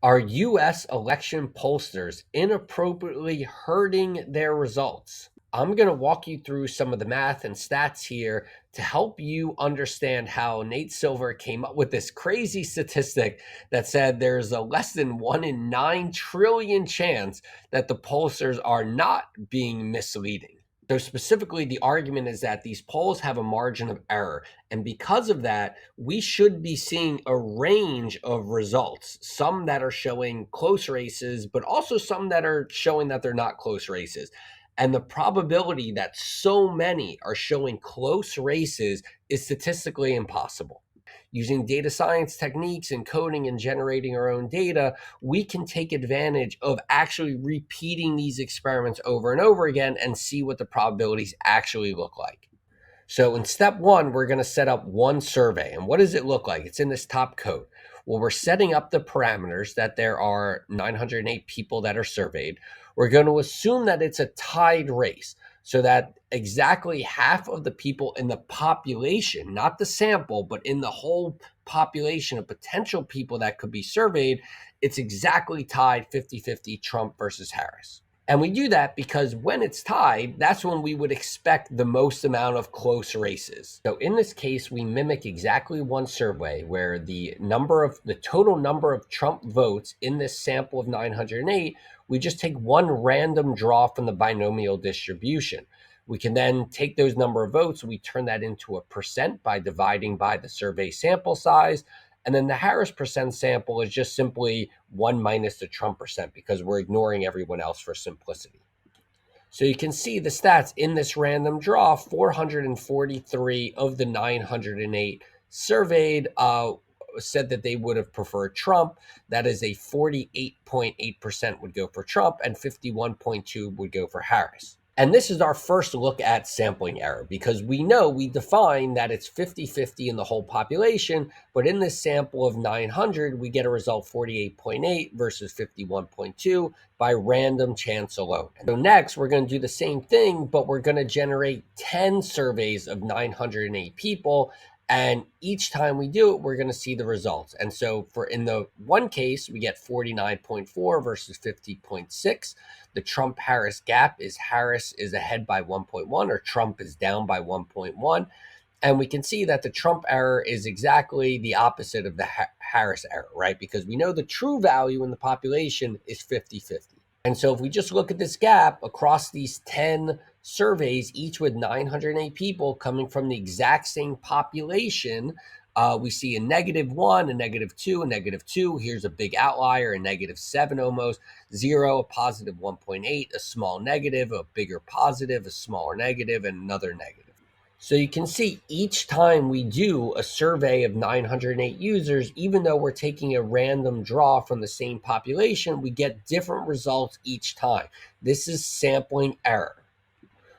Are US election pollsters inappropriately herding their results? I'm going to walk you through some of the math and stats here to help you understand how Nate Silver came up with this crazy statistic that said there's a less than 1 in 9 trillion chance that the pollsters are not being misleading. So, specifically, the argument is that these polls have a margin of error. And because of that, we should be seeing a range of results, some that are showing close races, but also some that are showing that they're not close races. And the probability that so many are showing close races is statistically impossible. Using data science techniques and coding and generating our own data, we can take advantage of actually repeating these experiments over and over again and see what the probabilities actually look like. So in step one, we're going to set up one survey. And what does it look like? It's in this top code. Well, we're setting up the parameters that there are 908 people that are surveyed. We're going to assume that it's a tied race so that exactly half of the people in the population, not the sample, but in the whole population of potential people that could be surveyed, it's exactly tied 50-50 Trump versus Harris. And we do that because when it's tied, that's when we would expect the most amount of close races. So in this case, we mimic exactly one survey where the total number of Trump votes in this sample of 908, we just take one random draw from the binomial distribution. We can then take those number of votes, we turn that into a percent by dividing by the survey sample size. And then the Harris percent sample is just simply 1 minus the Trump percent because we're ignoring everyone else for simplicity. So you can see the stats in this random draw. 443 of the 908 surveyed said that they would have preferred Trump. That is a 48.8% would go for Trump and 51.2 would go for Harris. And this is our first look at sampling error because we know we define that it's 50-50 in the whole population, but in this sample of 900, we get a result 48.8 versus 51.2 by random chance alone. So next, we're going to do the same thing, but we're going to generate 10 surveys of 908 people. And each time we do it, we're going to see the results. And so in the one case, we get 49.4 versus 50.6. The Trump-Harris gap is Harris is ahead by 1.1 or Trump is down by 1.1. And we can see that the Trump error is exactly the opposite of the Harris error, right? Because we know the true value in the population is 50-50. And so if we just look at this gap across these 10 surveys, each with 908 people coming from the exact same population, we see a -1, a -2, a -2. Here's a big outlier, a -7 almost, 0, a +1.8, a small negative, a bigger positive, a smaller negative, and another negative. So you can see each time we do a survey of 908 users, even though we're taking a random draw from the same population, we get different results each time. This is sampling error.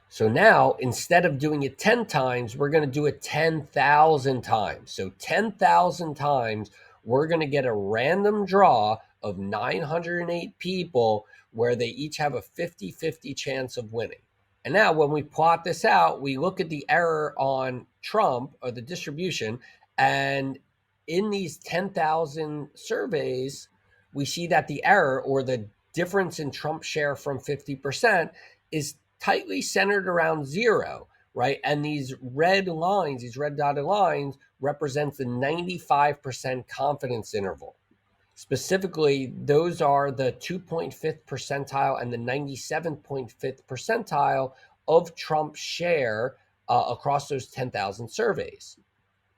So now, instead of doing it 10 times, we're going to do it 10,000 times. So 10,000 times, we're going to get a random draw of 908 people where they each have a 50-50 chance of winning. And now when we plot this out, we look at the error on Trump or the distribution. And in these 10,000 surveys, we see that the error or the difference in Trump share from 50% is tightly centered around 0, right? And these red lines, these red dotted lines, represent the 95% confidence interval. Specifically, those are the 2.5th percentile and the 97.5th percentile of Trump's share across those 10,000 surveys.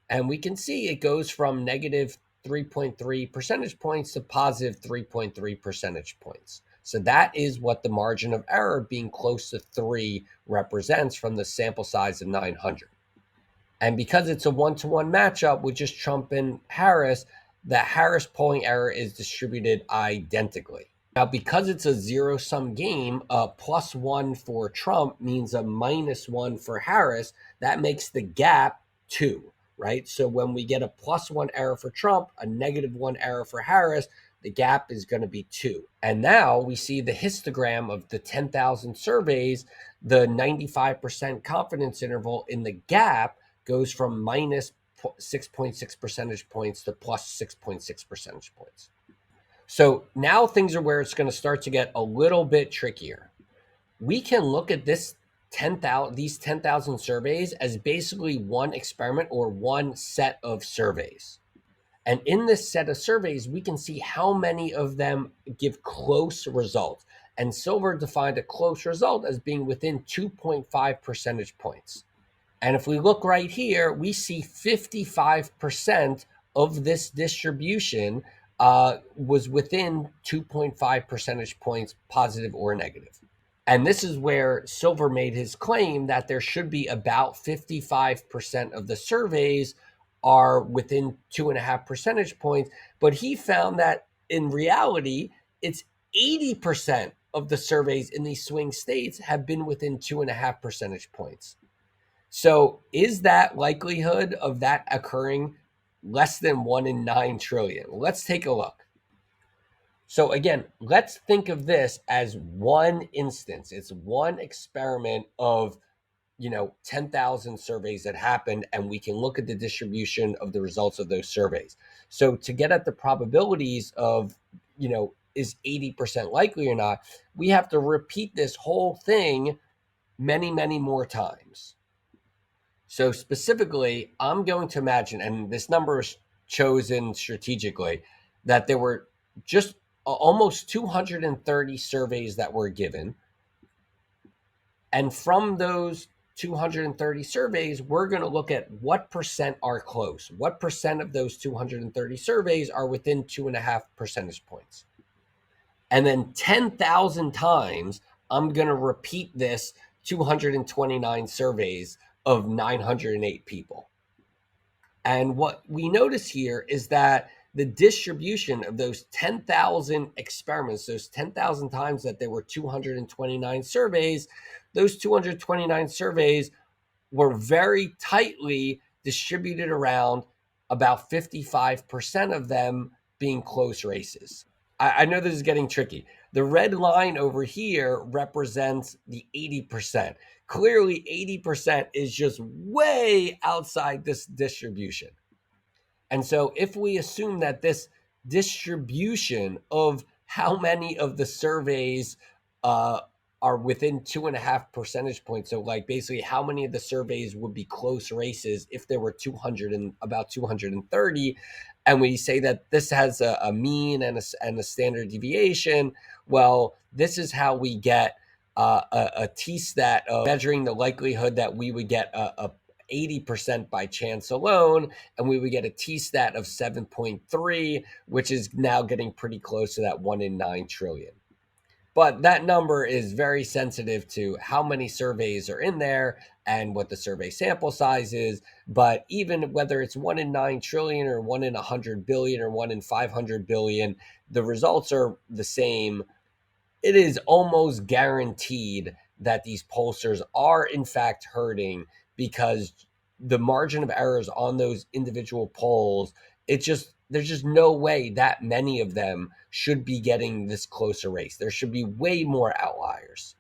And we can see it goes from -3.3 percentage points to +3.3 percentage points. So that is what the margin of error being close to 3 represents from the sample size of 900. And because it's a one-to-one matchup with just Trump and Harris, the Harris polling error is distributed identically. Now, because it's a zero-sum game, a +1 for Trump means a -1 for Harris. That makes the gap 2, right? So when we get a +1 error for Trump, a -1 error for Harris, the gap is going to be 2. And now we see the histogram of the 10,000 surveys, the 95% confidence interval in the gap goes from -6.6 percentage points to +6.6 percentage points. So now things are where it's going to start to get a little bit trickier. We can look at these 10,000 surveys as basically one experiment or one set of surveys. And in this set of surveys, we can see how many of them give close results. And Silver defined a close result as being within 2.5 percentage points. And if we look right here, we see 55% of this distribution was within 2.5 percentage points, positive or negative. And this is where Silver made his claim that there should be about 55% of the surveys are within 2.5 percentage points. But he found that in reality, it's 80% of the surveys in these swing states have been within 2.5 percentage points. So is that likelihood of that occurring less than 1 in 9 trillion? Let's take a look. So again, let's think of this as one instance. It's one experiment of 10,000 surveys that happened, and we can look at the distribution of the results of those surveys. So to get at the probabilities of, is 80% likely or not, we have to repeat this whole thing many, many more times. So specifically, I'm going to imagine, and this number is chosen strategically, that there were just almost 230 surveys that were given. And from those 230 surveys, we're going to look at what percent are close. What percent of those 230 surveys are within 2.5 percentage points? And then 10,000 times, I'm going to repeat this 229 surveys of 908 people. And what we notice here is that the distribution of those 10,000 experiments, those 10,000 times that there were 229 surveys, those 229 surveys were very tightly distributed around, about 55% of them being close races. I know this is getting tricky. The red line over here represents the 80%. Clearly, 80% is just way outside this distribution. And so if we assume that this distribution of how many of the surveys are within 2.5 percentage points, so like basically how many of the surveys would be close races if there were 200 and about 230, and we say that this has a mean and a standard deviation, well, this is how we get a t-stat of measuring the likelihood that we would get a 80% by chance alone, and we would get a t-stat of 7.3, which is now getting pretty close to that 1 in 9 trillion. But that number is very sensitive to how many surveys are in there and what the survey sample size is. But even whether it's 1 in 9 trillion or 1 in 100 billion or 1 in 500 billion, the results are the same. It is almost guaranteed that these pollsters are in fact herding, because the margin of errors on those individual polls, there's just no way that many of them should be getting this close a race. There should be way more outliers.